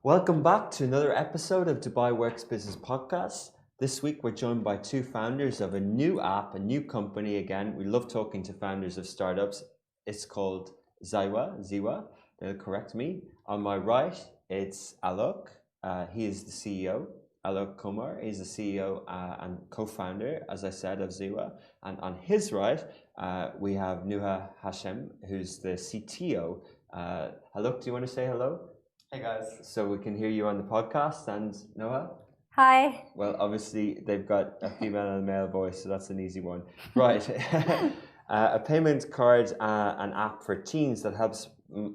Welcome back to another episode of Dubai Works Business Podcast. This week we're joined by two founders of a new app, a new company again. We love talking to founders of startups. It's called Zywa. They'll correct me. On my right, it's Alok. He is the CEO. Alok Kumar is the CEO and co-founder, as I said, of Zywa. And on his right, we have Nuha Hashem, who's the CTO. Alok, do you want to say hello? Hey guys. So we can hear you on the podcast. And Noah? Hi. Well, obviously they've got a female and a male voice, so that's an easy one. Right. A payment card, an app for teens that helps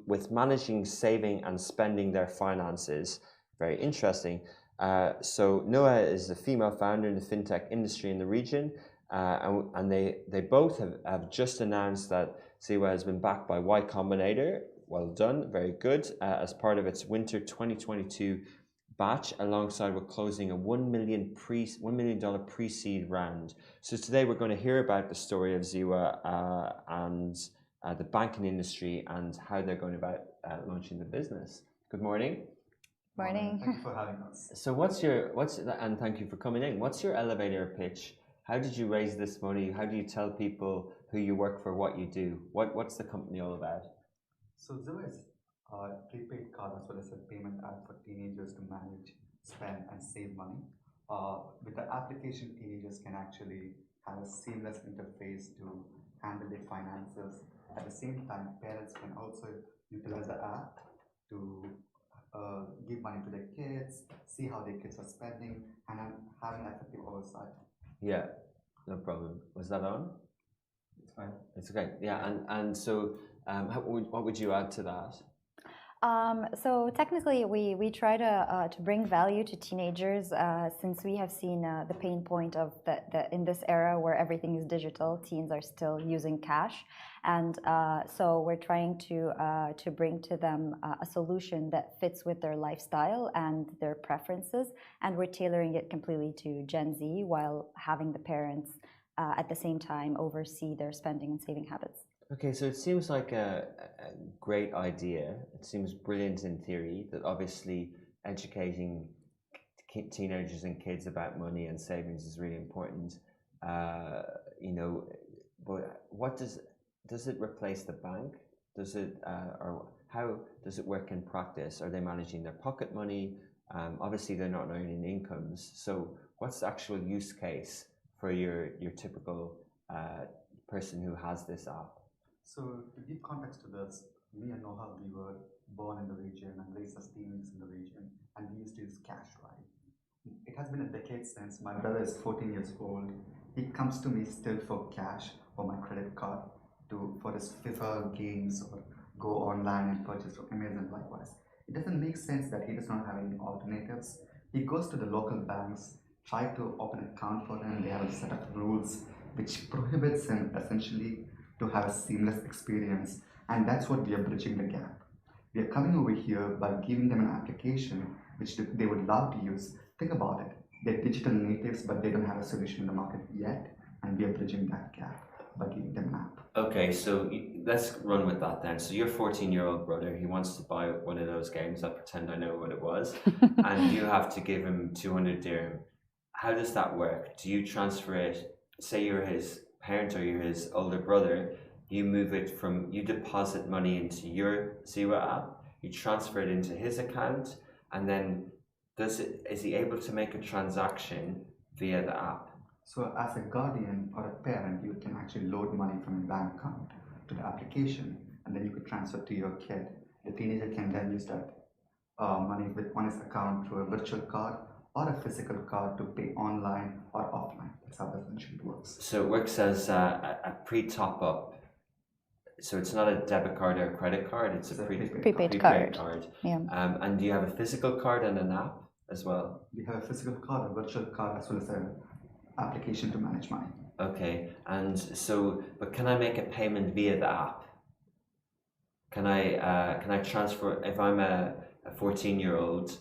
with managing, saving and spending their finances. Very interesting. So Noah is the female founder in the fintech industry in the region. And they both have just announced that Zywa has been backed by Y Combinator. Well done, very good. As part of its winter 2022 batch, alongside with closing a $1 million pre-seed round. So today we're going to hear about the story of Zywa and the banking industry and how they're going about launching the business. Good morning. Morning. Thank you for having us. So and thank you for coming in. What's your elevator pitch? How did you raise this money? How do you tell people who you work for, what you do? What's the company all about? So Zywa is a prepaid card as well as a payment app for teenagers to manage, spend and save money. With the application, teenagers can actually have a seamless interface to handle their finances. At the same time, parents can also utilize the app to give money to their kids, see how their kids are spending, and have an effective oversight. Yeah, no problem. Was that on? It's fine. It's okay. Yeah, and so what would you add to that? So technically, we try to bring value to teenagers since we have seen the pain point of the in this era where everything is digital, teens are still using cash, and so we're trying to bring to them a solution that fits with their lifestyle and their preferences, and we're tailoring it completely to Gen Z while having the parents at the same time oversee their spending and saving habits. Okay, so it seems like a great idea. It seems brilliant in theory that obviously educating teenagers and kids about money and savings is really important. But what does it replace the bank? Does it or how does it work in practice? Are they managing their pocket money? Obviously, they're not earning incomes. So, what's the actual use case for your typical person who has this app? So to give context to this, me and Nuha, we were born in the region and raised as teenagers in the region, and we used to use cash, right? It has been a decade since. My brother is 14 years old. He comes to me still for cash or my credit card for his FIFA games or go online and purchase from Amazon likewise. It doesn't make sense that he does not have any alternatives. He goes to the local banks, try to open an account for them. They have a set of rules which prohibits him essentially to have a seamless experience, and that's what we are bridging the gap. We are coming over here by giving them an application which they would love to use. Think about it. They're digital natives, but they don't have a solution in the market yet, and we are bridging that gap by giving them an app. Okay, so let's run with that then. So your 14-year-old brother, he wants to buy one of those games. I pretend I know what it was, and you have to give him 200 dirham. How does that work? Do you transfer it? Say you're his parent or you're his older brother, you deposit money into your Zywa app, you transfer it into his account, and then is he able to make a transaction via the app? So as a guardian or a parent, you can actually load money from your bank account to the application, and then you could transfer to your kid. The teenager can then use that money on his account through a virtual card or a physical card to pay online or offline. That's how essentially works. So it works as a pre-top up. So it's not a debit card or a credit card, it's a prepaid card. Yeah. And do you have a physical card and an app as well? We have a physical card, a virtual card, as well as an application to manage money. Okay, and so, but can I make a payment via the app? Can I transfer, if I'm a 14-year-old,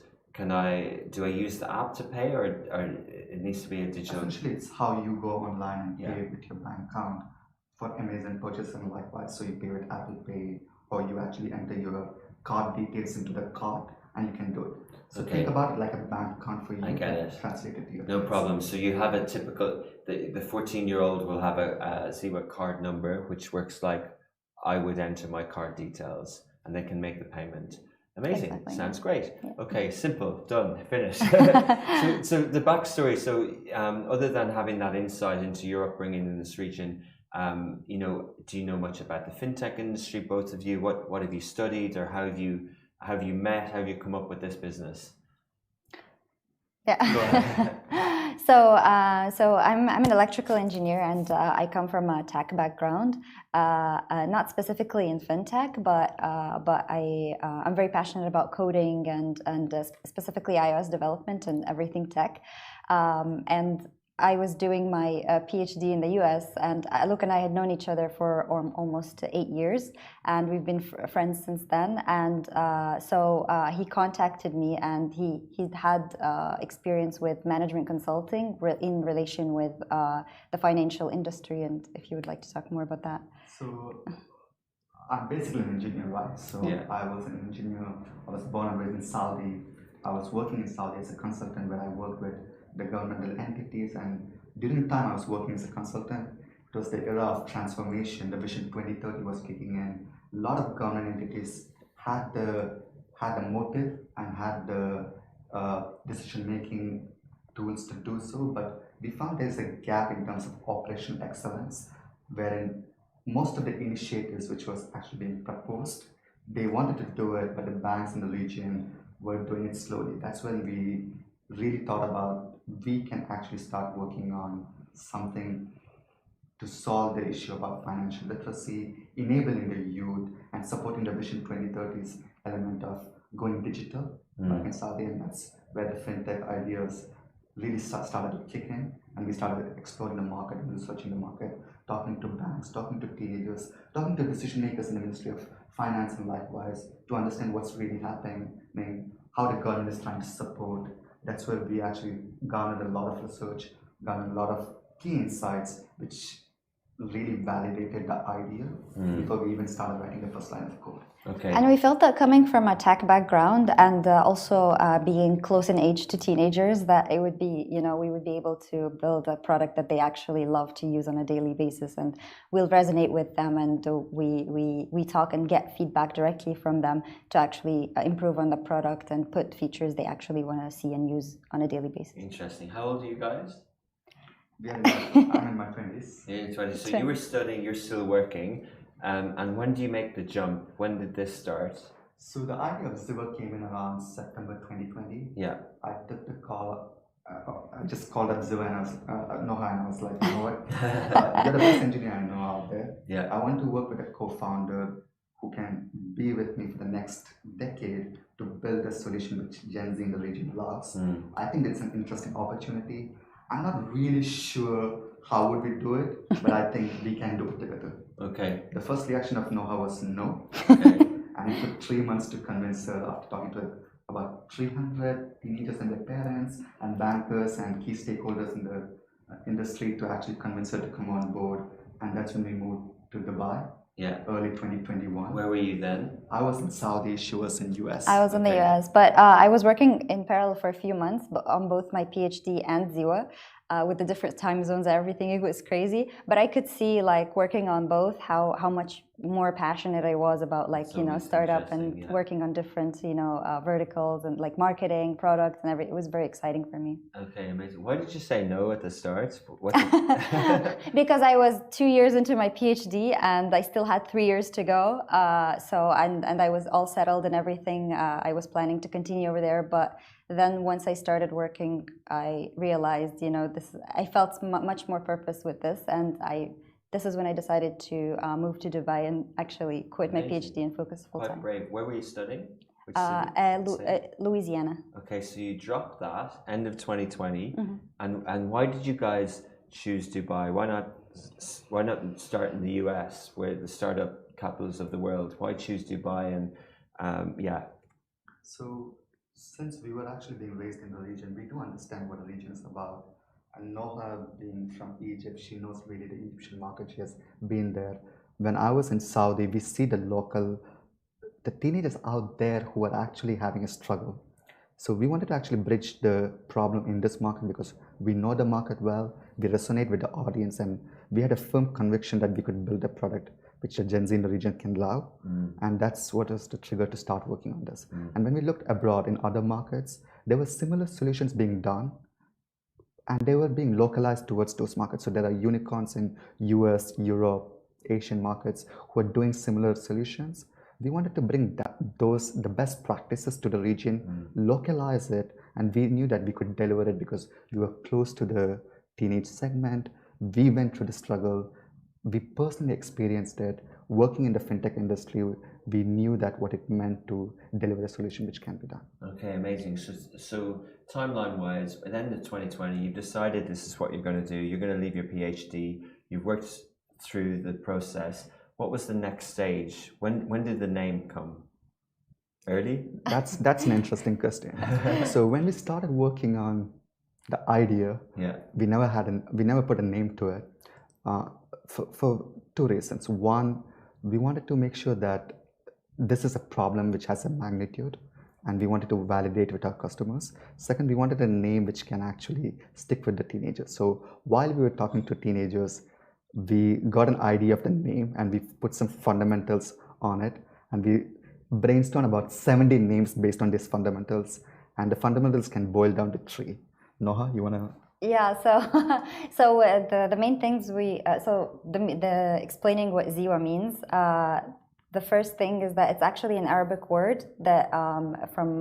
do I use the app to pay, or it needs to be a digital? Essentially, it's how you go online and pay with your bank account for Amazon purchase and likewise. So you pay with Apple Pay, or you actually enter your card details into the cart, and you can do it. So Okay. think about it like a bank account for you. I get it. Translate it to your No kids. problem. So you have a typical, the 14-year-old will have a Zywa card number, which works like I would enter my card details and they can make the payment. Amazing. Exactly. Sounds great. Yeah. Okay, simple, done, finished. So the backstory, so other than having that insight into your upbringing in this region, you know, do you know much about the fintech industry, both of you? What have you studied, or how have you met? How have you come up with this business? Yeah. Go ahead. So I'm an electrical engineer, and I come from a tech background, not specifically in fintech, but I'm very passionate about coding and specifically iOS development and everything tech. And I was doing my PhD in the US, and Alok and I had known each other for almost 8 years, and we've been friends since then. And so he contacted me, and he'd had experience with management consulting in relation with the financial industry. And if you would like to talk more about that. So I'm basically an engineer, right? So Yeah. I was an engineer. I was born and raised in Saudi. I was working in Saudi as a consultant where I worked with the governmental entities, and during the time I was working as a consultant, it was the era of transformation. The Vision 2030 was kicking in. A lot of government entities had the motive and had the decision-making tools to do so, but we found there's a gap in terms of operational excellence, wherein most of the initiatives which was actually being proposed, they wanted to do it, but the banks in the region were doing it slowly. That's when we really thought about we can actually start working on something to solve the issue about financial literacy, enabling the youth, and supporting the Vision 2030's element of going digital back in Saudi. And that's where the fintech ideas really started to kick in, and we started exploring the market and researching the market, talking to banks, talking to teenagers, talking to decision makers in the Ministry of Finance and likewise, to understand what's really happening, how the government is trying to support. That's where we actually garnered a lot of research, garnered a lot of key insights, which really validated the idea before we even started writing the first line of code. Okay. And we felt that coming from a tech background and also being close in age to teenagers, that it would be, you know, we would be able to build a product that they actually love to use on a daily basis, and will resonate with them. And we talk and get feedback directly from them to actually improve on the product and put features they actually want to see and use on a daily basis. Interesting. How old are you guys? I'm in my 20s. Yeah, 20. So you were studying, you're still working. And when do you make the jump? When did this start? So the idea of Zywa came in around September 2020. Yeah. I took the call. I just called up Zywa and I was Nuha, and I was like, you know what? You're the best engineer I know out there. Yeah. I want to work with a co-founder who can be with me for the next decade to build a solution which Gen Z in the region loves. I think it's an interesting opportunity. I'm not really sure how would we do it, but I think we can do it together. Okay. The first reaction of Nuha was no. Okay. And it took 3 months to convince her, after talking to about 300 teenagers and their parents and bankers and key stakeholders in the industry, to actually convince her to come on board. And that's when we moved to Dubai. Yeah. Early 2021. Where were you then? I was in Saudi, she was in US. I was in the US, but I was working in parallel for a few months on both my PhD and Zywa. With the different time zones and everything, it was crazy. But I could see, like, working on both, how much more passionate I was about, like, you know, startup and working on different, you know, verticals and like marketing, products and everything. It was very exciting for me. Okay, amazing. Why did you say no at the start? Because I was 2 years into my PhD and I still had 3 years to go. And I was all settled and everything. I was planning to continue over there, but then once I started working, I realized, you know, I felt much more purpose with this, and this is when I decided to move to Dubai and actually quit my PhD and focus full time. Quite brave. Where were you studying? Louisiana. Okay, so you dropped that end of 2020, and why did you guys choose Dubai? Why not start in the US, where the startup capitals of the world? Why choose Dubai? And So since we were actually being raised in the region, we do understand what the region is about. And Nuha, being from Egypt, she knows really the Egyptian market. She has been there. When I was in Saudi, we see the local the teenagers out there who are actually having a struggle. So we wanted to actually bridge the problem in this market because we know the market well, we resonate with the audience, and we had a firm conviction that we could build a product which the Gen Z in the region can love. And that's what was the trigger to start working on this. And when we looked abroad in other markets, there were similar solutions being done, and they were being localized towards those markets. So there are unicorns in US, Europe, Asian markets who are doing similar solutions. We wanted to bring the best practices to the region, localize it, and we knew that we could deliver it because we were close to the teenage segment. We went through the struggle. We personally experienced it. Working in the fintech industry, we knew that what it meant to deliver a solution which can be done. Okay, amazing. So timeline-wise, by the end of 2020, you've decided this is what you're going to do. You're going to leave your PhD. You've worked through the process. What was the next stage? When did the name come? Early? That's an interesting question. So when we started working on the idea, we never put a name to it for two reasons. One, we wanted to make sure that this is a problem which has a magnitude, and we wanted to validate with our customers. Second, we wanted a name which can actually stick with the teenagers. So while we were talking to teenagers, we got an idea of the name and we put some fundamentals on it, and we brainstormed about 70 names based on these fundamentals, and the fundamentals can boil down to 3. Nuha, you want to? Yeah, so the main things the explaining what Zywa means, the first thing is that it's actually an Arabic word that from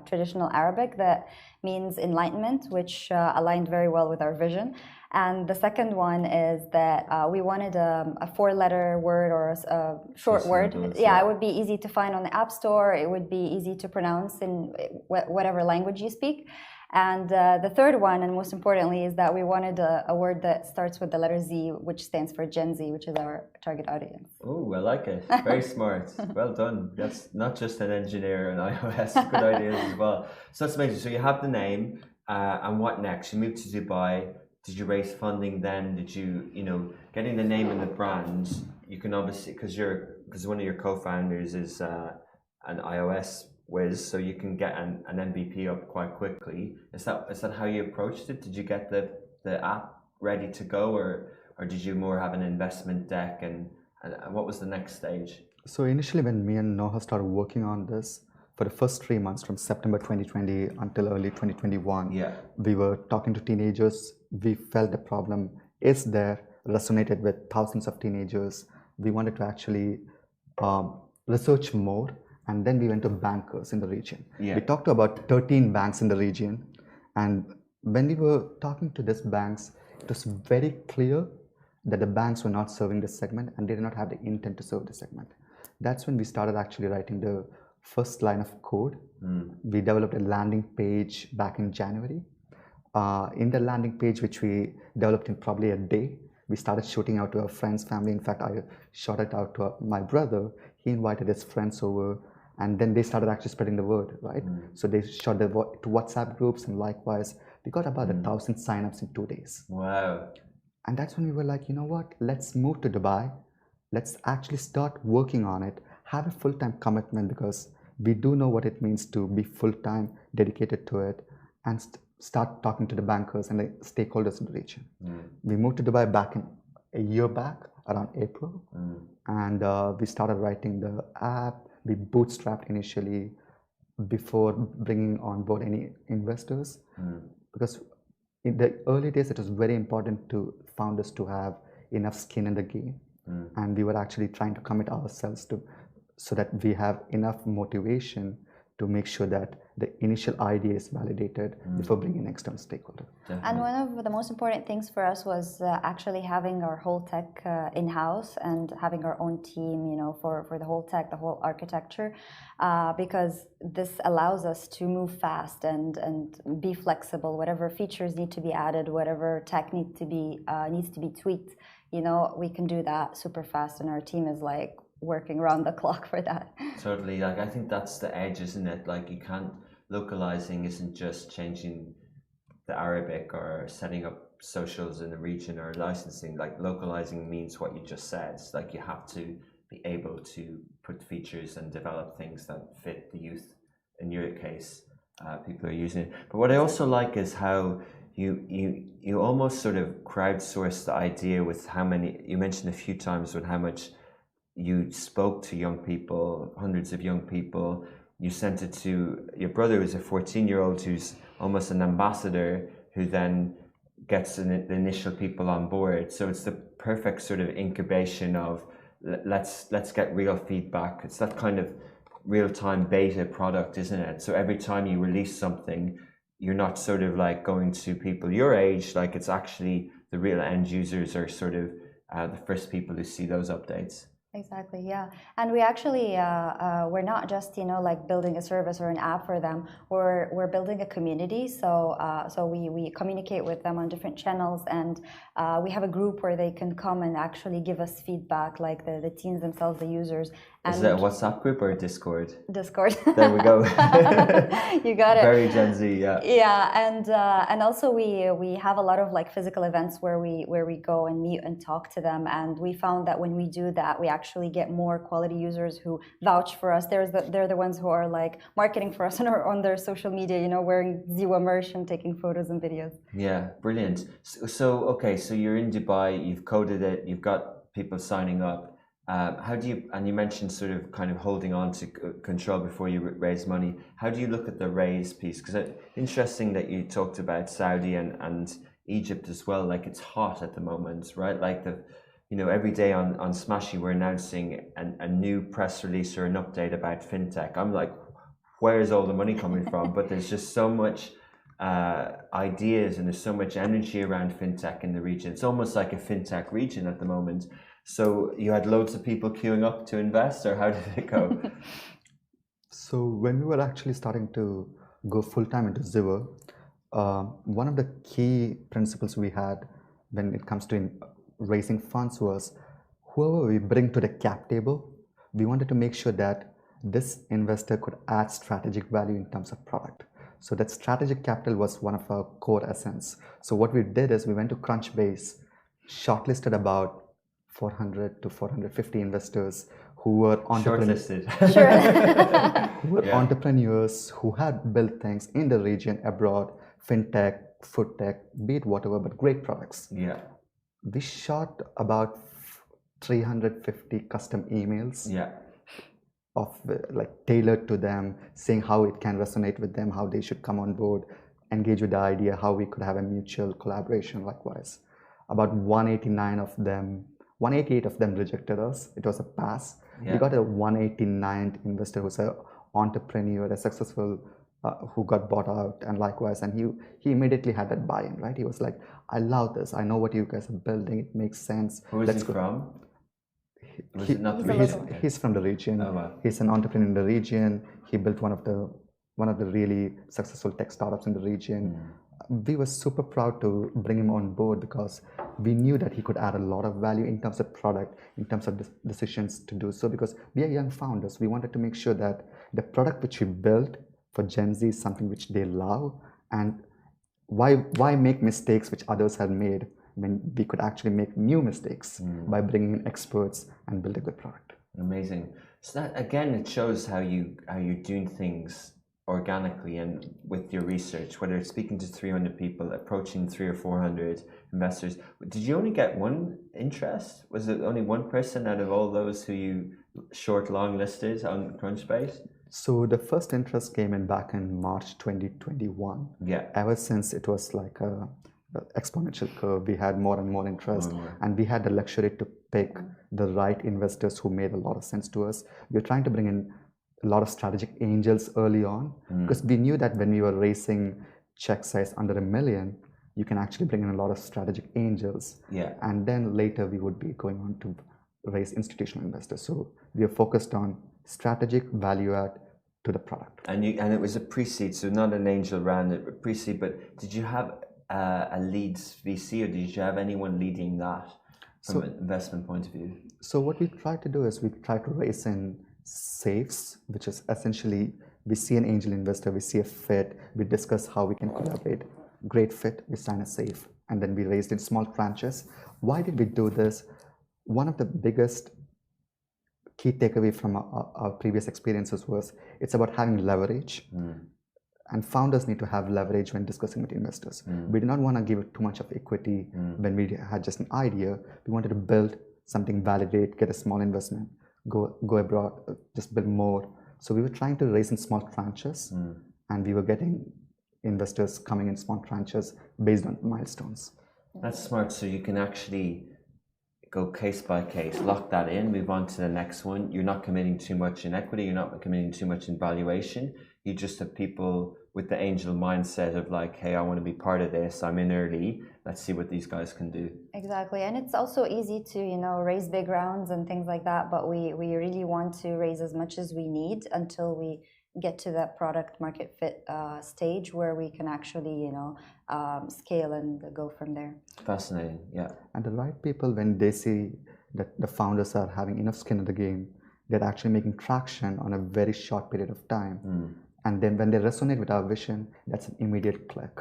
traditional Arabic that means enlightenment, which aligned very well with our vision. And the second one is that we wanted a 4-letter word or a short word. Yeah, it would be easy to find on the App Store. It would be easy to pronounce in whatever language you speak. And the third one, and most importantly, is that we wanted a word that starts with the letter Z, which stands for Gen Z, which is our target audience. Oh, I like it. Very smart. Well done. That's not just an engineer and iOS. Good ideas as well. So that's amazing. So you have the name, and what next? You moved to Dubai. Did you raise funding then? Did you, getting the name and the brand, you can obviously, because one of your co-founders is an iOS whiz, so you can get an MVP up quite quickly. Is that how you approached it? Did you get the app ready to go, or did you more have an investment deck, and what was the next stage? So initially when me and Nuha started working on this, for the first 3 months from September 2020 until early 2021, we were talking to teenagers. We felt the problem is there, resonated with thousands of teenagers. We wanted to actually research more, and then we went to bankers in the region. We talked to about 13 banks in the region, and when we were talking to these banks, it was very clear that the banks were not serving this segment and they did not have the intent to serve the segment. That's when we started actually writing the first line of code. We developed a landing page back in January. In the landing page, which we developed in probably a day, we started shooting out to our friends, family. In fact, I shot it out to my brother. He invited his friends over, and then they started actually spreading the word, right? So they shot to WhatsApp groups, and likewise, we got about 1,000 signups in 2 days. Wow. And that's when we were like, you know what, let's move to Dubai. Let's actually start working on it, have a full-time commitment, because we do know what it means to be full-time dedicated to it, and start talking to the bankers and the stakeholders in the region. We moved to Dubai a year back, around April, and we started writing the app. We bootstrapped initially before bringing on board any investors, because in the early days, it was very important to founders to have enough skin in the game, and we were actually trying to commit ourselves so that we have enough motivation to make sure that the initial idea is validated before bringing an external stakeholder. And one of the most important things for us was actually having our whole tech in-house and having our own team, for the whole tech, the whole architecture, because this allows us to move fast and be flexible. Whatever features need to be added, whatever tech needs to be tweaked, we can do that super fast, and our team is like working around the clock for that. Totally. I think that's the edge, isn't it? Localizing isn't just changing the Arabic or setting up socials in the region or licensing. Localizing means what you just said. You have to be able to put features and develop things that fit the youth. In your case, people are using it. But what I also like is how you almost sort of crowdsource the idea with how many, you mentioned a few times with how much you spoke to young people, hundreds of young people. You sent it to your brother, who's a 14-year-old who's almost an ambassador, who then gets the initial people on board. So it's the perfect sort of incubation of let's get real feedback. It's that kind of real-time beta product, isn't it? So every time you release something, you're not sort of like going to people your age, like it's actually the real end users are sort of the first people who see those updates. Exactly, yeah. And we actually, we're not just, like building a service or an app for them. We're building a community. So we communicate with them on different channels, and we have a group where they can come and actually give us feedback, like the teens themselves, the users. And is that a WhatsApp group or a Discord? Discord. There we go. You got it. Very Gen Z, yeah. Yeah, and also we have a lot of like physical events where we go and meet and talk to them, and we found that when we do that, we actually get more quality users who vouch for us. They're the ones who are like marketing for us on their social media, wearing Zywa merch and taking photos and videos. Yeah, brilliant. So okay, so you're in Dubai, you've coded it, you've got people signing up. How do you, and you mentioned sort of kind of holding on to control before you raise money. How do you look at the raise piece? Because it's interesting that you talked about Saudi and Egypt as well. Like it's hot at the moment, right? Like every day on Smashy, we're announcing a new press release or an update about fintech. I'm like, where is all the money coming from? But there's just so much ideas and there's so much energy around fintech in the region. It's almost like a fintech region at the moment. So you had loads of people queuing up to invest, or how did it go? So when we were actually starting to go full-time into Zywa, one of the key principles we had when it comes to raising funds was whoever we bring to the cap table, we wanted to make sure that this investor could add strategic value in terms of product. So that strategic capital was one of our core essence. So what we did is we went to Crunchbase, shortlisted about 400 to 450 investors who were entrepreneurs, entrepreneurs who had built things in the region, abroad, fintech, food tech, be it whatever, but great products. Yeah. We shot about 350 custom emails. Yeah. Of like tailored to them, saying how it can resonate with them, how they should come on board, engage with the idea, how we could have a mutual collaboration. Likewise, about 188 of them rejected us. It was a pass. Yeah. We got a 189th investor who's an entrepreneur, a successful, who got bought out, and likewise, and he immediately had that buy-in, right? He was like, I love this. I know what you guys are building. It makes sense. Who is he from? He's from the region. Oh, wow. He's an entrepreneur in the region. He built one of the really successful tech startups in the region. We were super proud to bring him on board because we knew that he could add a lot of value in terms of product, in terms of decisions to do so, because we are young founders. We wanted to make sure that the product which we built for Gen Z is something which they love, and why make mistakes which others have made when we could actually make new mistakes by bringing in experts and build a good product. Amazing. So that again, it shows how you're doing things organically and with your research, whether it's speaking to 300 people, approaching 300 or 400 investors. Did you only get one interest? Was it only one person out of all those who you long listed on Crunchbase? So the first interest came in back in March 2021. Yeah. Ever since it was like a exponential curve, we had more and more interest, and we had the luxury to pick the right investors who made a lot of sense to us. We were trying to bring in a lot of strategic angels early on because we knew that when we were raising check size under $1 million, you can actually bring in a lot of strategic angels. Yeah. And then later we would be going on to raise institutional investors. So we are focused on strategic value add to the product. And it was a pre-seed, so not an angel round, a pre-seed, but did you have a lead VC, or did you have anyone leading that from an investment point of view? So what we try to do is we try to raise in safes, which is essentially we see an angel investor, we see a fit, we discuss how we can collaborate. Great fit, we sign a safe, and then we raised in small tranches. Why did we do this? One of the biggest key takeaway from our previous experiences was it's about having leverage. And founders need to have leverage when discussing with investors. We did not want to give too much of equity when we had just an idea. We wanted to build something, validate, get a small investment, go abroad, just build more. So we were trying to raise in small tranches, and we were getting investors coming in small tranches based on milestones. That's smart. So you can actually go case by case, lock that in, move on to the next one. You're not committing too much in equity. You're not committing too much in valuation. You just have people with the angel mindset of like, hey, I want to be part of this. I'm in early. Let's see what these guys can do. Exactly. And it's also easy to, raise big rounds and things like that. But we really want to raise as much as we need until we get to that product market fit stage where we can actually, scale and go from there. Fascinating. Yeah. And the right people, when they see that the founders are having enough skin in the game, they're actually making traction on a very short period of time. And then when they resonate with our vision, that's an immediate click.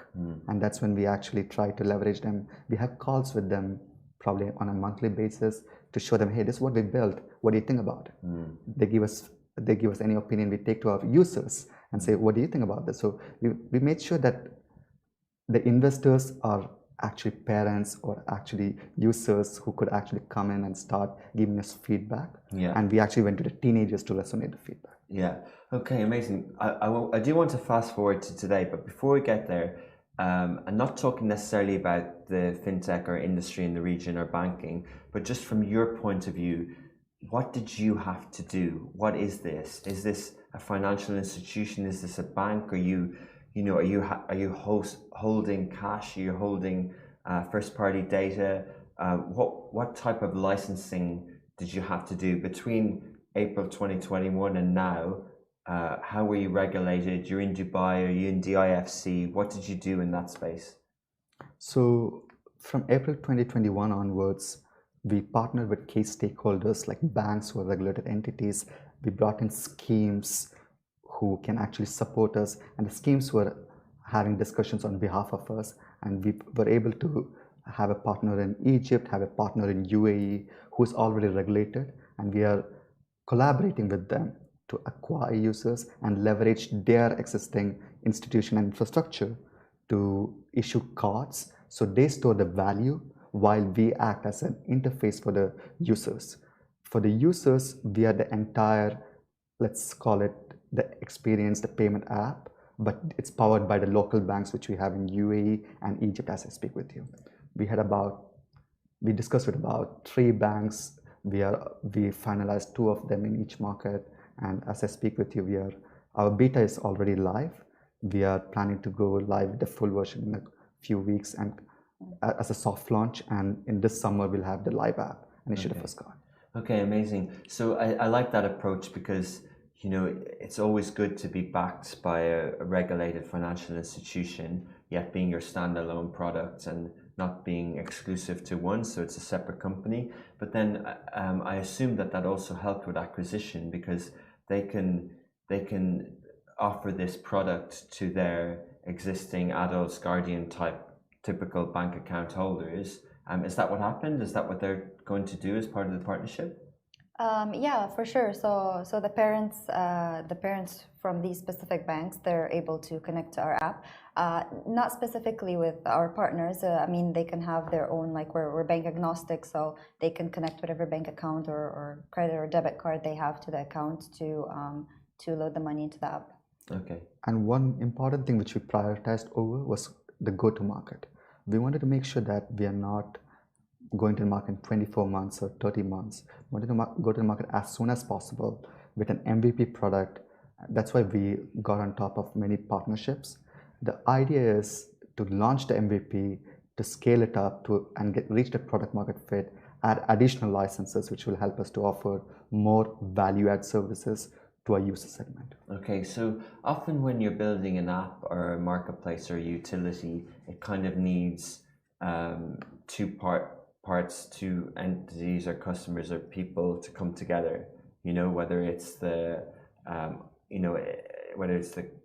And that's when we actually try to leverage them. We have calls with them probably on a monthly basis to show them, hey, this is what we built. What do you think about it? They give us any opinion. We take to our users and say, what do you think about this? So we made sure that the investors are actually parents or actually users who could actually come in and start giving us feedback. And we actually went to the teenagers to resonate the feedback. Yeah. Okay, amazing. I do want to fast forward to today, but before we get there, I'm not talking necessarily about the fintech or industry in the region or banking, but just from your point of view, what did you have to do? What is this? Is this a financial institution? Is this a bank? Are you holding cash? Are you holding first-party data? What type of licensing did you have to do between April 2021 and now? How were you regulated? You're in Dubai. Are you in DIFC? What did you do in that space? So from April 2021 onwards, we partnered with key stakeholders like banks or regulated entities. We brought in schemes who can actually support us, and the schemes were having discussions on behalf of us, and we were able to have a partner in Egypt, have a partner in UAE who is already regulated, and we are collaborating with them to acquire users and leverage their existing institution and infrastructure to issue cards. So they store the value while we act as an interface for the users. For the users, we are the entire, let's call it the experience, the payment app, but it's powered by the local banks which we have in UAE and Egypt as I speak with you. We discussed with about 3 banks. We finalized 2 of them in each market, and as I speak with you, our beta is already live. We are planning to go live with the full version in a few weeks and as a soft launch, and in this summer we'll have the live app and issue the first card. Okay, amazing. So I like that approach because it's always good to be backed by a regulated financial institution, yet being your standalone product and not being exclusive to one, so it's a separate company. But then I assume that also helped with acquisition because they can offer this product to their existing adults, guardian typical bank account holders. Is that what happened? Is that what they're going to do as part of the partnership? Yeah, for sure. So the parents from these specific banks, they're able to connect to our app. Not specifically with our partners. They can have their own, like we're bank agnostic, so they can connect whatever bank account or credit or debit card they have to the account to load the money into the app. Okay. And one important thing which we prioritized over was the go-to-market. We wanted to make sure that we are not going to the market in 24 months or 30 months. We wanted to go to the market as soon as possible with an MVP product. That's why we got on top of many partnerships. The idea is to launch the MVP, to scale it up and reach the product market fit, add additional licenses which will help us to offer more value-add services to our user segment. Okay, so often when you're building an app or a marketplace or a utility, it kind of needs 2 parts, 2 entities or customers or people to come together. Whether it's the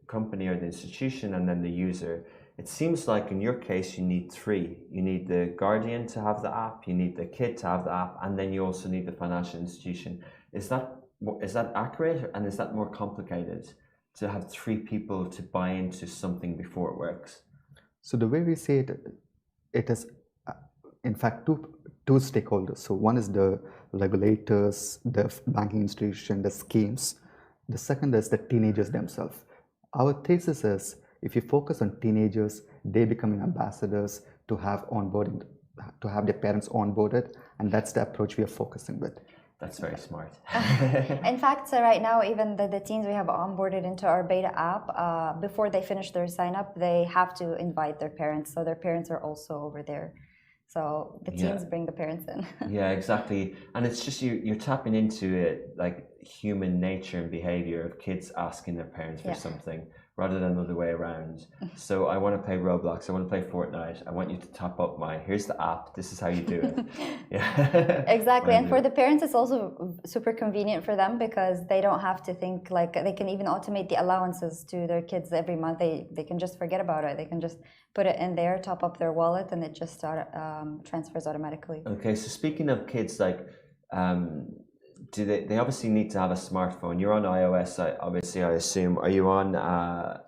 company or the institution and then the user. It seems like in your case you need 3. You need the guardian to have the app, you need the kid to have the app, and then you also need the financial institution. Is that is that accurate, and is that more complicated to have three people to buy into something before it works? So the way we see it, it is in fact two stakeholders. So one is the regulators, the banking institution, the schemes. The second is the teenagers themselves. Our thesis is if you focus on teenagers, they becoming ambassadors to have onboarding, to have their parents onboarded, and that's the approach we are focusing with. That's very smart. In fact, so right now, even the teens we have onboarded into our beta app, before they finish their sign up, they have to invite their parents. So their parents are also over there. So the teens bring the parents in. Yeah, exactly. And it's just you're tapping into it, like human nature and behavior of kids asking their parents for something rather than the other way around. So I want to play Roblox, I want to play Fortnite, I want you to top up here's the app, this is how you do it. Yeah. Exactly. And for the parents, it's also super convenient for them because they don't have to think, like they can even automate the allowances to their kids every month. They can just forget about it. They can just put it in there, top up their wallet, and it just transfers automatically. Okay, so speaking of kids, like do they obviously need to have a smartphone? You're on iOS, obviously, I assume. Are you on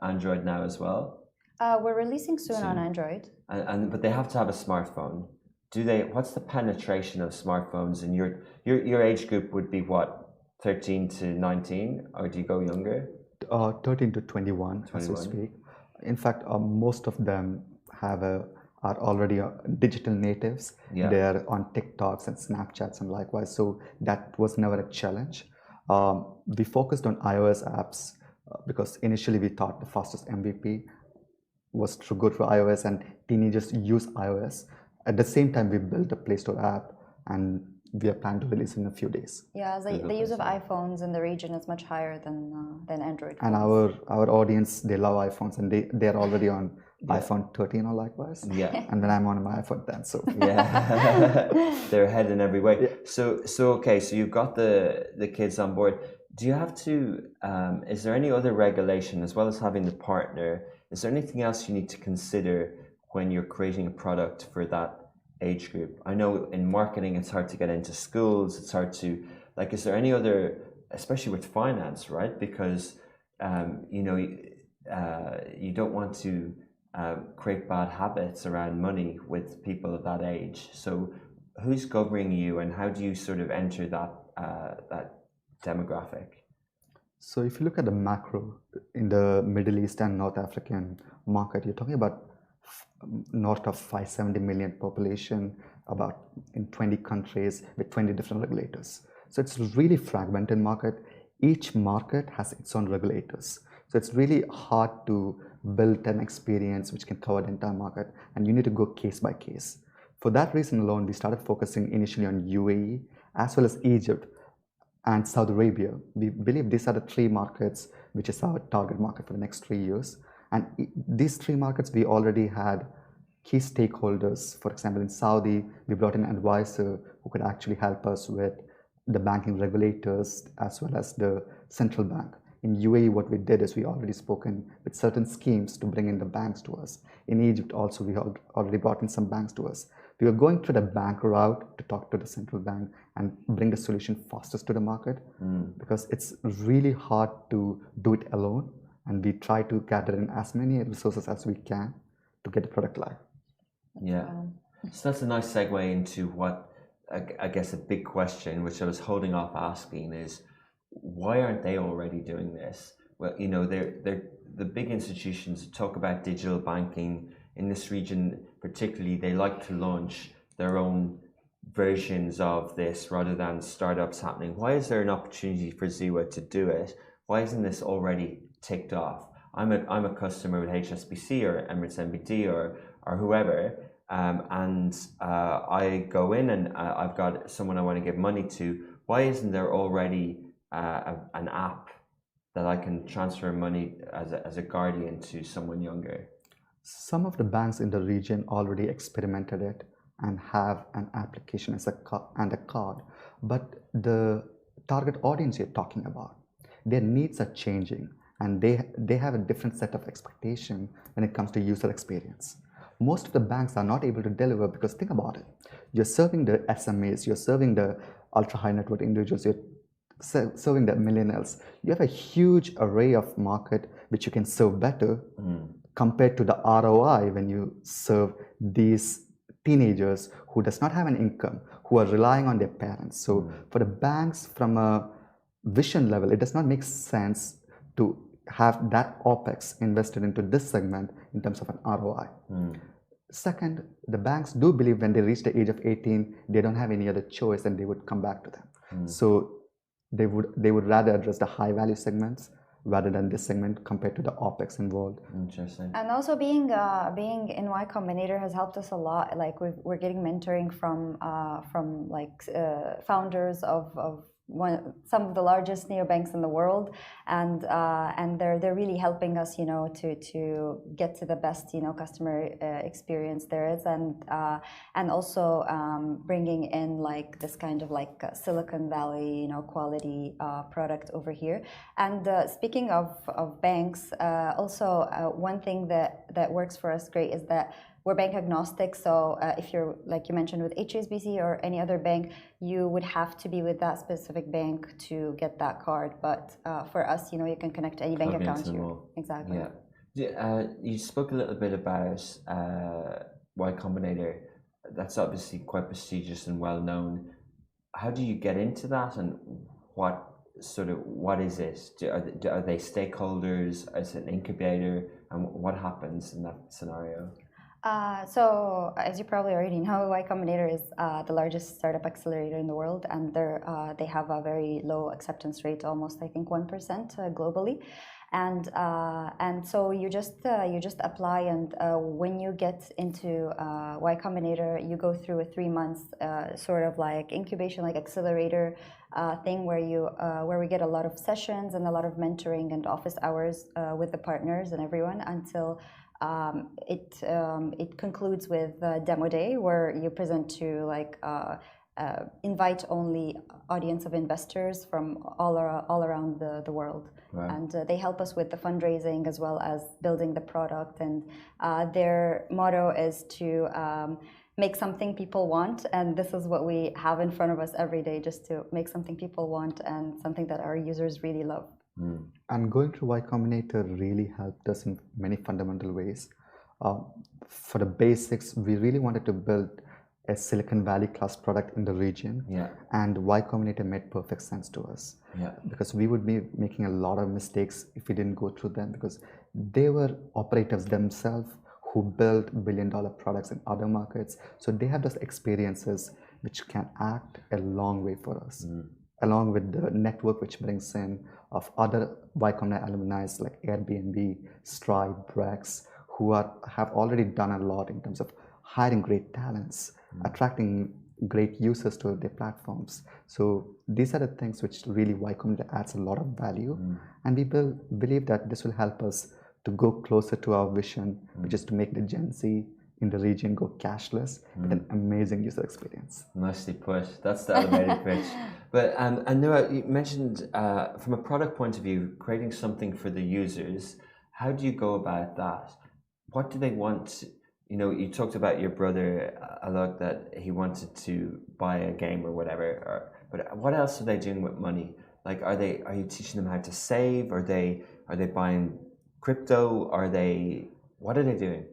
Android now as well? We're releasing soon on Android. But they have to have a smartphone. What's the penetration of smartphones in your age group would be what, 13 to 19, or do you go younger? 13 to 21, as we speak. In fact, most of them are already digital natives. Yeah. They're on TikToks and Snapchats and likewise. So that was never a challenge. We focused on iOS apps because initially we thought the fastest MVP was too good for iOS and teenagers use iOS. At the same time, we built a Play Store app and we are planning to release in a few days. Yeah, the use of iPhones in the region is much higher than Android phones. And our audience, they love iPhones and they're already on iPhone 13 or likewise. Yeah. And then I'm on my iPhone 10. So yeah, they're ahead in every way. Yeah. So okay, so you've got the kids on board. Do you have to? Is there any other regulation as well as having the partner? Is there anything else you need to consider when you're creating a product for that age group? I know in marketing it's hard to get into schools. It's hard to is there any other, especially with finance, right? Because you don't want to create bad habits around money with people of that age. So who's governing you, and how do you sort of enter that demographic? So if you look at the macro in the Middle East and North African market, you're talking about north of 570 million population, about in 20 countries with 20 different regulators. So it's a really fragmented market. Each market has its own regulators. So it's really hard to build an experience which can cover the entire market, and you need to go case by case. For that reason alone, we started focusing initially on UAE as well as Egypt and Saudi Arabia. We believe these are the three markets which is our target market for the next 3 years. And these three markets, we already had key stakeholders. For example, in Saudi, we brought in an advisor who could actually help us with the banking regulators as well as the central bank. In UAE, what we did is we already spoken with certain schemes to bring in the banks to us. In Egypt also, we already brought in some banks to us. We were going through the bank route to talk to the central bank and bring the solution fastest to the market because it's really hard to do it alone. And we try to gather in as many resources as we can to get the product live. Yeah. So that's a nice segue into what I guess a big question, which I was holding off asking, is why aren't they already doing this? Well, they're the big institutions talk about digital banking in this region, particularly. They like to launch their own versions of this rather than startups happening. Why is there an opportunity for Zywa to do it? Why isn't this already ticked off? I'm a customer with HSBC or Emirates NBD or whoever, and I go in and I've got someone I want to give money to. Why isn't there already an app that I can transfer money as a guardian to someone younger? Some of the banks in the region already experimented it and have an application and a card, but the target audience you're talking about, their needs are changing and they have a different set of expectation when it comes to user experience. Most of the banks are not able to deliver because think about it. You're serving the SMEs, you're serving the ultra high net worth individuals, you're serving the millennials, you have a huge array of market which you can serve better compared to the ROI when you serve these teenagers who does not have an income, who are relying on their parents. So for the banks, from a vision level, it does not make sense to have that OPEX invested into this segment in terms of an ROI. Second, the banks do believe when they reach the age of 18, they don't have any other choice and they would come back to them. So they would rather address the high value segments rather than this segment compared to the OPEX involved. Interesting. And also being in Y Combinator has helped us a lot. Like we're getting mentoring from founders of some of the largest neobanks in the world, and they're really helping us, to get to the best, customer experience there is, and also bringing in like this kind of like Silicon Valley, quality product over here. And speaking of banks, also one thing that works for us great is that we're bank agnostic, so if you're, like you mentioned, with HSBC or any other bank, you would have to be with that specific bank to get that card. But for us, you can connect to any bank account here. Exactly. Yeah. You spoke a little bit about Y Combinator. That's obviously quite prestigious and well known. How do you get into that, and what is it? Are they stakeholders? Is it an incubator? And what happens in that scenario? So, as you probably already know, Y Combinator is the largest startup accelerator in the world, and they have a very low acceptance rate, almost I think 1% globally. And so you just apply, and when you get into Y Combinator, you go through a 3 months sort of like incubation, like accelerator thing, where we get a lot of sessions and a lot of mentoring and office hours with the partners and everyone until. It concludes with demo day, where you present to like invite only audience of investors from all around the world. Right. And they help us with the fundraising as well as building the product. And their motto is to make something people want, and this is what we have in front of us every day, just to make something people want and something that our users really love. And going through Y Combinator really helped us in many fundamental ways. For the basics, we really wanted to build a Silicon Valley class product in the region, and Y Combinator made perfect sense to us. Because we would be making a lot of mistakes if we didn't go through them, because they were operators themselves who built billion-dollar products in other markets. So they have those experiences which can act a long way for us. Along with the network which brings in of other Y Combinator alumni like Airbnb, Stripe, Brex, who have already done a lot in terms of hiring great talents, attracting great users to their platforms. So these are the things which really Y Combinator adds a lot of value, and we believe that this will help us to go closer to our vision, which is to make the Gen Z in the region go cashless with an amazing user experience. Nicely put. That's the elevator pitch. But and Nuha, you mentioned from a product point of view, creating something for the users. How do you go about that? What do they want? You talked about your brother Alok, that he wanted to buy a game or whatever. But what else are they doing with money? Like, are you teaching them how to save? Are they buying crypto? What are they doing?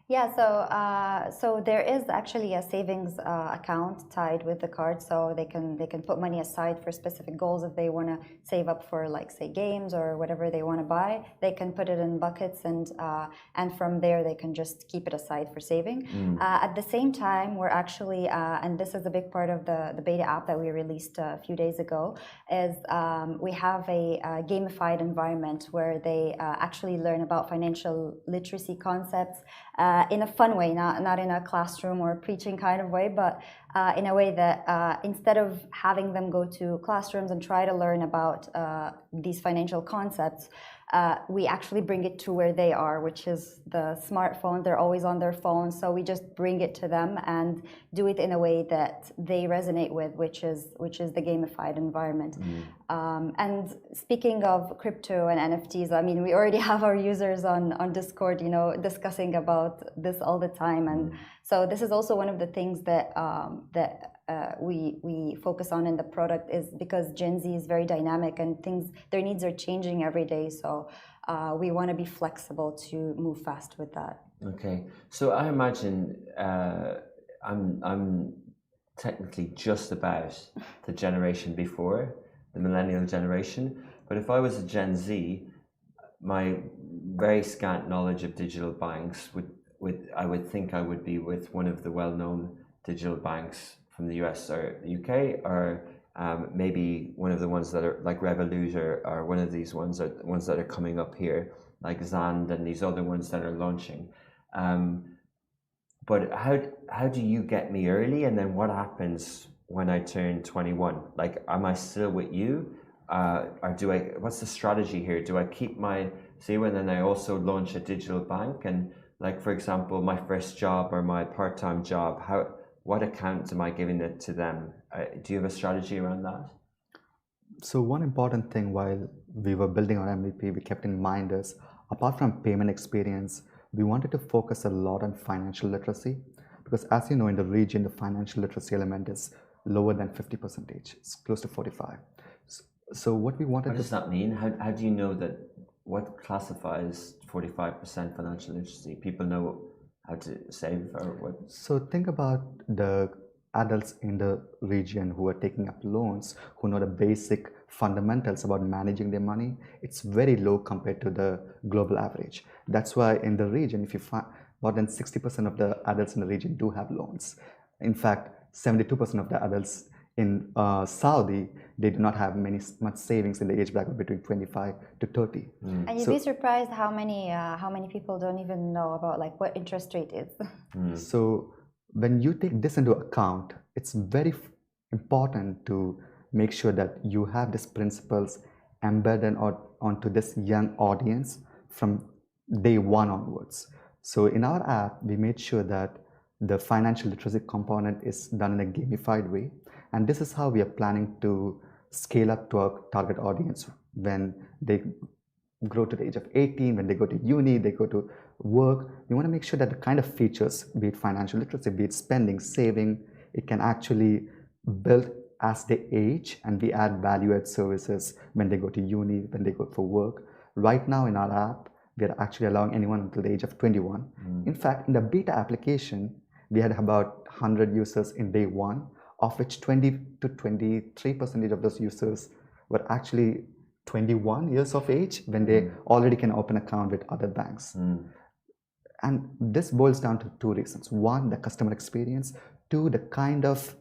Yeah, so there is actually a savings account tied with the card, so they can put money aside for specific goals. If they want to save up for, like, say, games or whatever they want to buy, they can put it in buckets, and from there they can just keep it aside for saving. At the same time, we're actually, and this is a big part of the beta app that we released a few days ago, is we have a gamified environment where they actually learn about financial literacy concepts in a fun way, not in a classroom or preaching kind of way, but in a way that instead of having them go to classrooms and try to learn about these financial concepts, we actually bring it to where they are, which is the smartphone. They're always on their phone, so we just bring it to them and do it in a way that they resonate with, which is the gamified environment. And speaking of crypto and NFTs, I mean, we already have our users on Discord, discussing about this all the time, and So this is also one of the things that we focus on in the product, is because Gen Z is very dynamic and their needs are changing every day. So we want to be flexible to move fast with that. Okay, so I imagine I'm technically just about the generation before, the millennial generation. But if I was a Gen Z, my very scant knowledge of digital banks I would think I would be with one of the well-known digital banks from the US or the UK, or maybe one of the ones that are like Revolut, or one of these ones that are coming up here, like Zand and these other ones that are launching. But how do you get me early, and then what happens when I turn 21? Like, am I still with you? Or what's the strategy here? Do I keep my Zywa and then I also launch a digital bank? And like, for example, my first job or my part-time job, what account am I giving it to them? Do you have a strategy around that? So one important thing while we were building our MVP, we kept in mind is, apart from payment experience, we wanted to focus a lot on financial literacy, because as you know, in the region, the financial literacy element is lower than 50%. It's close to 45. So what we wanted What does that mean? How do you know that? What classifies 45% financial literacy? People know how to save, or what? So think about the adults in the region who are taking up loans, who know the basic fundamentals about managing their money. It's very low compared to the global average. That's why in the region, if you find more than 60% of the adults in the region do have loans. In fact, 72% of the adults in Saudi, they do not have much savings in the age bracket between 25 to 30. And you'd be surprised how many people don't even know about like what interest rate is. So when you take this into account, it's very important to make sure that you have these principles embedded onto this young audience from day one onwards. So in our app, we made sure that the financial literacy component is done in a gamified way. And this is how we are planning to scale up to our target audience when they grow to the age of 18, when they go to uni, they go to work. We want to make sure that the kind of features, be it financial literacy, be it spending, saving, it can actually build as they age, and we add value-add services when they go to uni, when they go for work. Right now in our app, we are actually allowing anyone until the age of 21. In fact, in the beta application, we had about 100 users in day one, of which 20 to 23% of those users were actually 21 years of age when they already can open an account with other banks. And this boils down to two reasons. One, the customer experience. Two, the kind of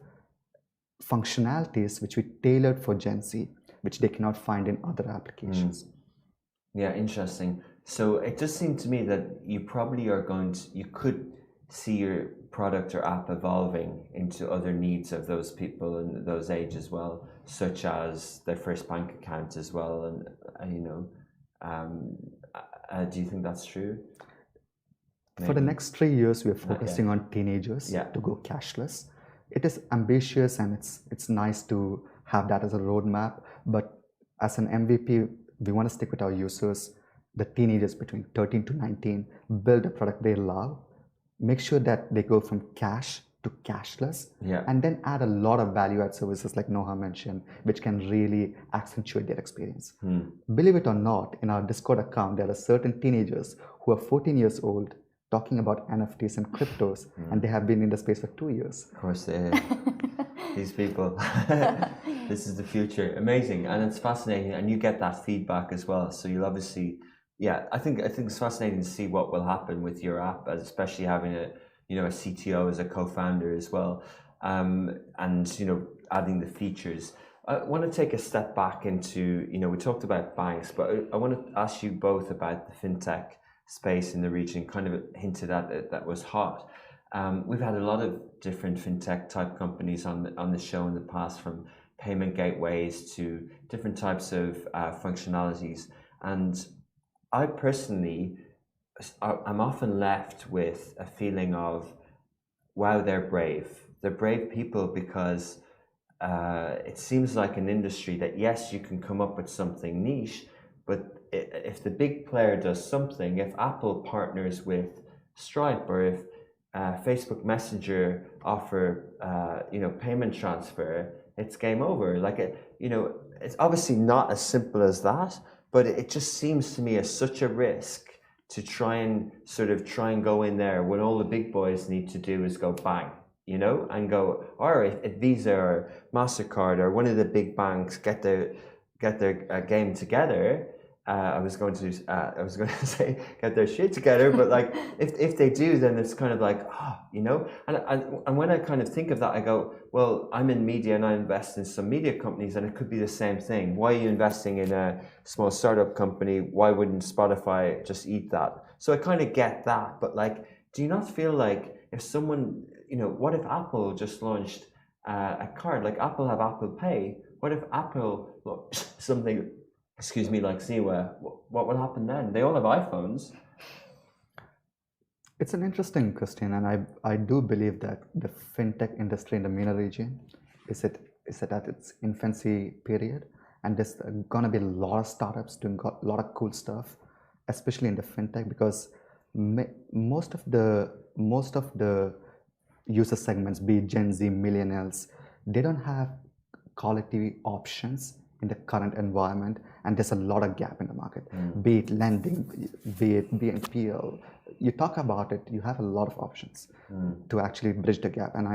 functionalities which we tailored for Gen Z, which they cannot find in other applications. Yeah, interesting. So it does seem to me that you probably you could see your product or app evolving into other needs of those people in those age as well, such as their first bank account as well. And do you think that's true? Maybe. For the next 3 years, we are focusing on teenagers to go cashless. It is ambitious and it's nice to have that as a roadmap, but as an MVP, we want to stick with our users, the teenagers between 13 to 19, build a product they love, make sure that they go from cash to cashless, and then add a lot of value-add services like Nuha mentioned, which can really accentuate their experience. Believe it or not, in our Discord account, there are certain teenagers who are 14 years old talking about NFTs and cryptos, and they have been in the space for 2 years. Of course, these people. This is the future. Amazing, and it's fascinating, and you get that feedback as well. So you'll obviously, I think it's fascinating to see what will happen with your app, especially having a CTO as a co-founder as well, and adding the features. I want to take a step back into we talked about banks, but I want to ask you both about the fintech space in the region. Kind of hinted at it, that was hot. We've had a lot of different fintech type companies on the show in the past, from payment gateways to different types of functionalities, and I personally, I'm often left with a feeling of, wow, they're brave. They're brave people, because it seems like an industry that, yes, you can come up with something niche, but if the big player does something, if Apple partners with Stripe, or if Facebook Messenger offer, payment transfer, it's game over. Like, it's obviously not as simple as that, but it just seems to me as such a risk to try and go in there when all the big boys need to do is go bang, and go, all right, if Visa or MasterCard or one of the big banks get their game together. I was going to say get their shit together, but like if they do, then it's kind of like and when I kind of think of that, I go, well, I'm in media and I invest in some media companies, and it could be the same thing. Why are you investing in a small startup company? Why wouldn't Spotify just eat that? So I kind of get that, but like, do you not feel like if someone, what if Apple just launched a card, like Apple have Apple Pay? What if Apple something? Excuse me, like Zywa, what will happen then? They all have iPhones. It's an interesting question, and I do believe that the fintech industry in the MENA region is at its infancy period, and there's gonna be a lot of startups doing a lot of cool stuff, especially in the fintech, because most of the user segments, be it Gen Z, millennials, they don't have quality options in the current environment, and there's a lot of gap in the market. Be it lending, be it BNPL. You talk about it, you have a lot of options to actually bridge the gap. And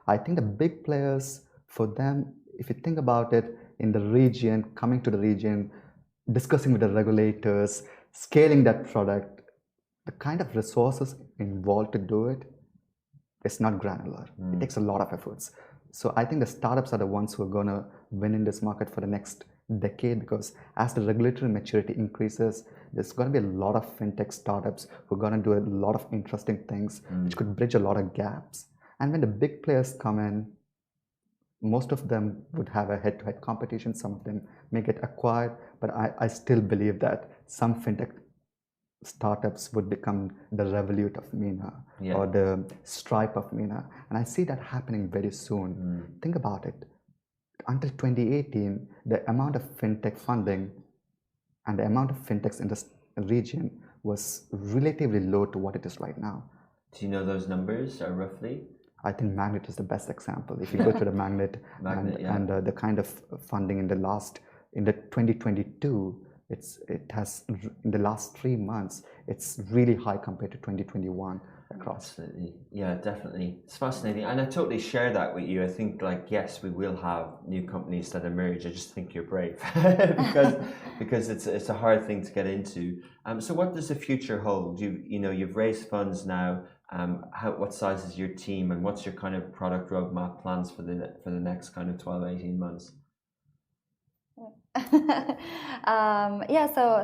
I think the big players, for them, if you think about it, in the region, coming to the region, discussing with the regulators, scaling that product, the kind of resources involved to do it, it's not granular. It takes a lot of efforts. So I think the startups are the ones who are going to win in this market for the next decade, because as the regulatory maturity increases, there's going to be a lot of fintech startups who are going to do a lot of interesting things which could bridge a lot of gaps. And when the big players come in, most of them would have a head-to-head competition. Some of them may get acquired, but I still believe that some fintech startups would become the Revolut of MENA or the Stripe of MENA. And I see that happening very soon. Think about it. Until 2018, the amount of fintech funding and the amount of fintechs in this region was relatively low to what it is right now. Do you know those numbers roughly? I think Magnet is the best example. If you go to the Magnet, and the kind of funding in the 2022, it has, in the last 3 months, it's really high compared to 2021 across. Absolutely. Yeah, definitely. It's fascinating. And I totally share that with you. I think, like, yes, we will have new companies that emerge. I just think you're brave because it's a hard thing to get into. So what does the future hold? You've raised funds now. What size is your team, and what's your kind of product roadmap plans for the next kind of 12, 18 months?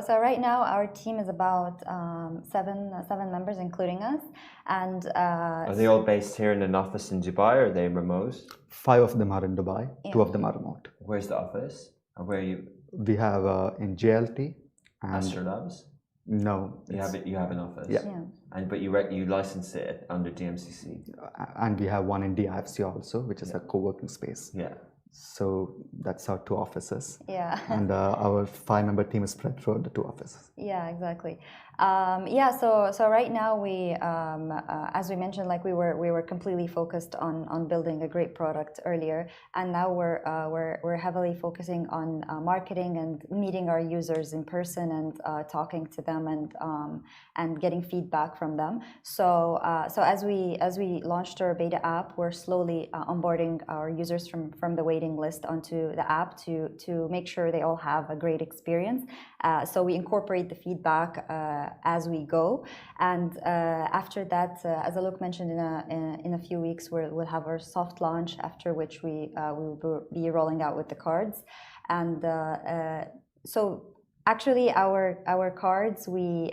So right now our team is about seven members, including us. And are they all based here in an office in Dubai, or are they remote? 5 of them are in Dubai. 2 of them are remote. Where's the office? Or where are you? We have in JLT. Astro Labs? No. You have an office? Yeah. But you license it under DMCC? And we have one in DIFC also, which is a co-working space. Yeah. So that's our 2 offices. Yeah. And our 5-member team is spread throughout the 2 offices. Yeah, exactly. So right now we, as we mentioned, like we were completely focused on building a great product earlier, and now we're heavily focusing on marketing and meeting our users in person and talking to them and getting feedback from them. So as we launched our beta app, we're slowly onboarding our users from the waiting list onto the app to make sure they all have a great experience. So we incorporate the feedback as we go, and after that, as Alok mentioned, in a few weeks we'll have our soft launch, after which we will be rolling out with the cards. And so actually our cards, we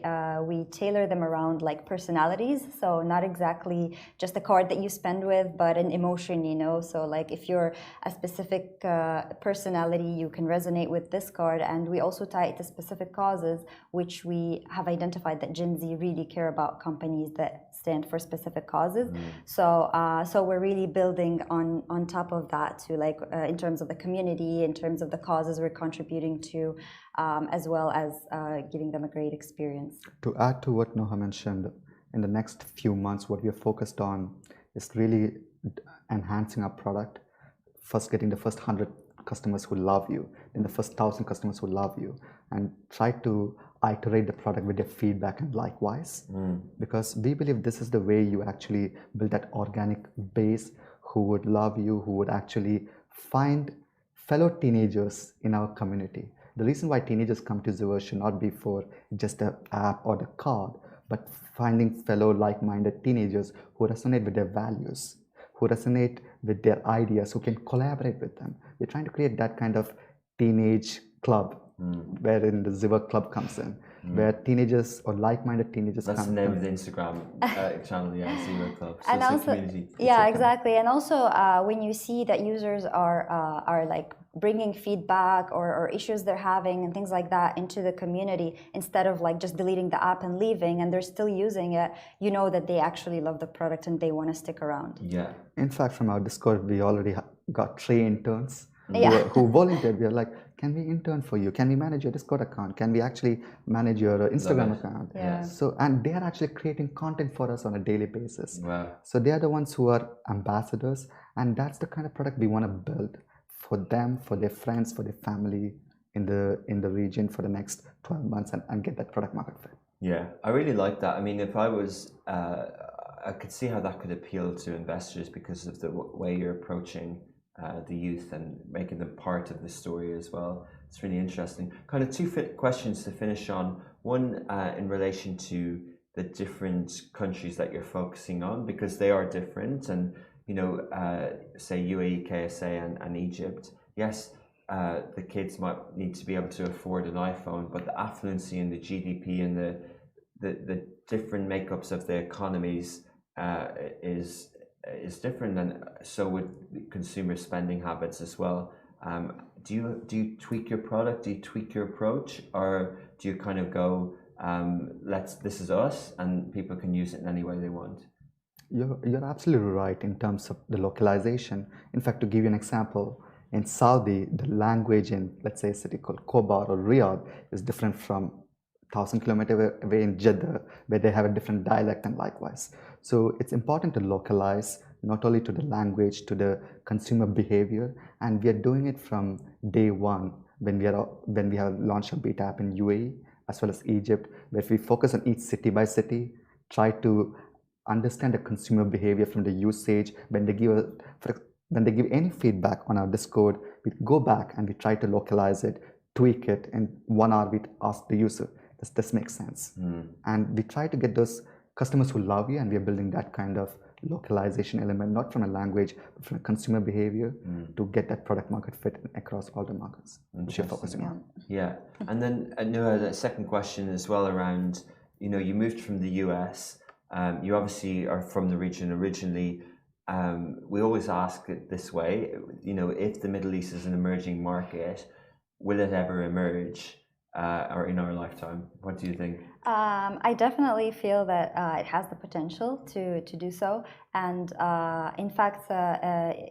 tailor them around like personalities, so not exactly just a card that you spend with, but an emotion, so like if you're a specific personality, you can resonate with this card. And we also tie it to specific causes, which we have identified that Gen Z really care about companies that stand for specific causes. So we're really building on top of that to like in terms of the community, in terms of the causes we're contributing to, as well as giving them a great experience. To add to what Nuha mentioned, in the next few months, what we are focused on is really enhancing our product. First, getting the first 100 customers who love you, then the first 1,000 customers who love you, and try to iterate the product with their feedback and likewise. Because we believe this is the way you actually build that organic base who would love you, who would actually find fellow teenagers in our community. The reason why teenagers come to Zywa should not be for just the app or the card, but finding fellow like-minded teenagers who resonate with their values, who resonate with their ideas, who can collaborate with them. We're trying to create that kind of teenage club, wherein the Zywa club comes in, where teenagers or like-minded teenagers That's come. the name of the Instagram channel, yeah, Zywa Club. So And it's also, a community. yeah, exactly. And also, when you see that users are like bringing feedback or issues they're having and things like that into the community, instead of like just deleting the app and leaving, and they're still using it, you know that they actually love the product and they want to stick around. Yeah. In fact, from our Discord, we already got 3 interns Yeah. who volunteered. We are like, can we intern for you? Can we manage your Discord account? Can we actually manage your Instagram account? Yeah. So, and they are actually creating content for us on a daily basis. Wow. So they are the ones who are ambassadors, and that's the kind of product we want to build for them, for their friends, for their family in the region for the next 12 months and get that product market fit. Yeah, I really like that. I mean, if I was, I could see how that could appeal to investors because of the way you're approaching the youth and making them part of the story as well. It's really interesting. Kind of 2 questions to finish on. One, in relation to the different countries that you're focusing on, because they are different. And, you know, say UAE, KSA and Egypt, yes, the kids might need to be able to afford an iPhone, but the affluency and the GDP and the different makeups of the economies is different, and so would consumer spending habits as well. Do you tweak your product? Do you tweak your approach, or do you kind of go, this is us, and people can use it in any way they want? You're absolutely right in terms of the localization. In fact, to give you an example, in Saudi, the language in, let's say, a city called Khobar or Riyadh is different from 1,000 kilometers away in Jeddah, where they have a different dialect and likewise. So it's important to localize not only to the language, to the consumer behavior, and we are doing it from day one when we have launched a beta app in UAE as well as Egypt, where we focus on each city by city, try to understand the consumer behavior from the usage. When they give any feedback on our Discord, we go back and we try to localize it, tweak it. In 1 hour, we ask the user, does this make sense? And we try to get those customers who love you, and we are building that kind of localization element, not from a language, but from a consumer behavior to get that product market fit across all the markets which you're focusing on. Yeah. And then Nuha, the second question as well around, you know, you moved from the US. You obviously are from the region originally. We always ask it this way, you know, if the Middle East is an emerging market, will it ever emerge or in our lifetime? What do you think? I definitely feel that it has the potential to do so. And in fact,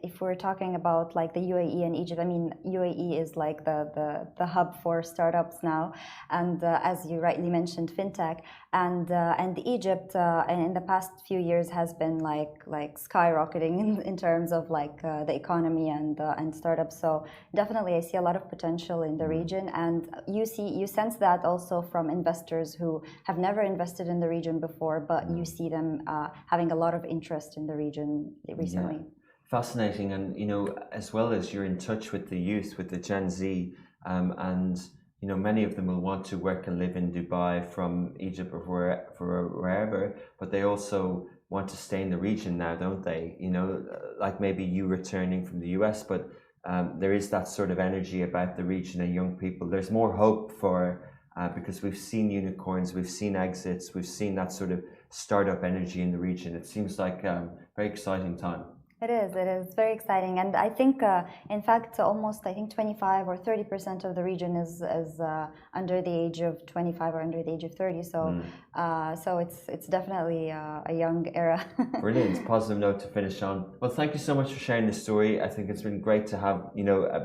if we're talking about like the UAE and Egypt, I mean, UAE is like the hub for startups now. And as you rightly mentioned, fintech. And Egypt in the past few years has been like skyrocketing in terms of like the economy and startups. So definitely I see a lot of potential in the region. And you sense that also from investors who have never invested in the region before, but you see them having a lot of interest in the region recently. Yeah. Fascinating. And, you know, as well as you're in touch with the youth, with the Gen Z, and, you know, many of them will want to work and live in Dubai from Egypt or wherever, but they also want to stay in the region now, don't they? You know, like maybe you returning from the US, but there is that sort of energy about the region and young people. There's more hope for, because we've seen unicorns, we've seen exits, we've seen that sort of startup energy in the region. It seems like a very exciting time. It is very exciting, and I think, in fact, almost 25 or 30% of the region is under the age of 25 or under the age of 30. So, so it's definitely a young era. Brilliant, positive note to finish on. Well, thank you so much for sharing this story. I think it's been great to have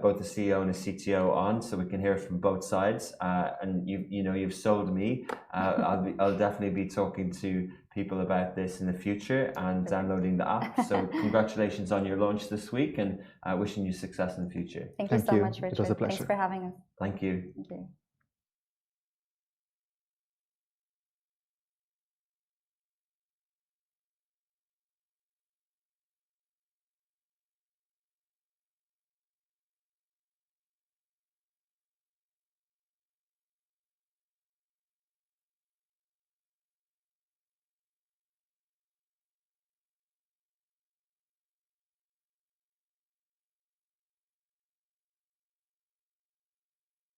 both a CEO and a CTO on, so we can hear from both sides. And you've sold me. I'll definitely be talking to people about this in the future and downloading the app. So congratulations on your launch this week, and wishing you success in the future. Thank you so much, Richard. It was a pleasure. Thanks for having us. Thank you. Thank you.